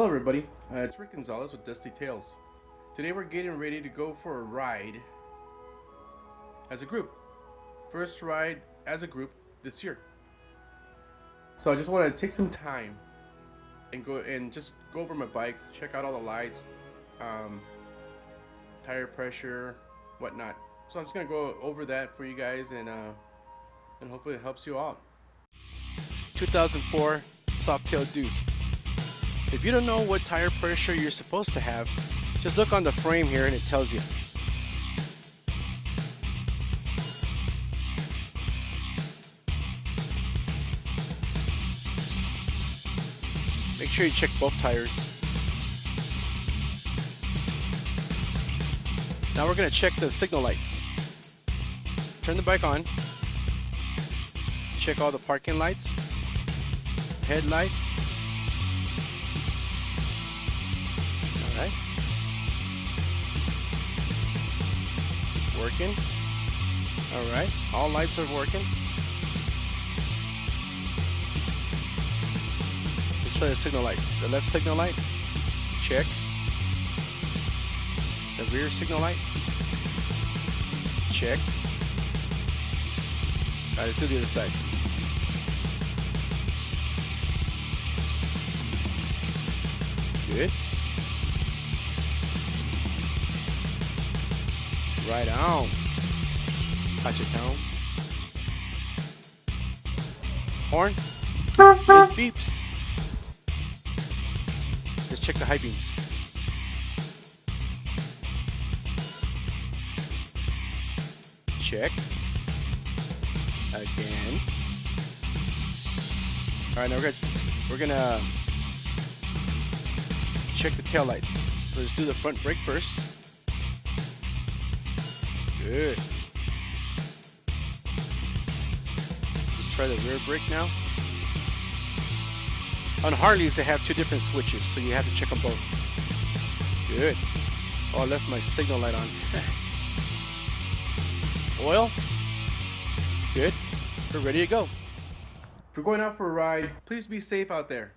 Hello everybody, it's Rick Gonzalez with Dusty Tales. Today we're getting ready to go for a ride as a group. First ride as a group this year. So I just want to take some time and just go over my bike, check out all the lights, tire pressure, whatnot. So I'm just gonna go over that for you guys and hopefully it helps you out. 2004 Softail Deuce. If you don't know what tire pressure you're supposed to have, just look on the frame here and it tells you. Make sure you check both tires. Now we're going to check the signal lights. Turn the bike on. Check all the parking lights, headlight. Alright. Working. Alright. All lights are working. Let's try the signal lights. The left signal light. Check. The rear signal light. Check. Alright, let's do the other side. Good. Right on. Touch it down. Horn. It beeps. Let's check the high beams. Check. Again. Alright, now we're gonna check the tail lights. So let's do the front brake first. Good. Let's try the rear brake now. On Harleys, they have two different switches, so you have to check them both. Good. Oh, I left my signal light on. Oil. Good. We're ready to go. If you're going out for a ride, please be safe out there.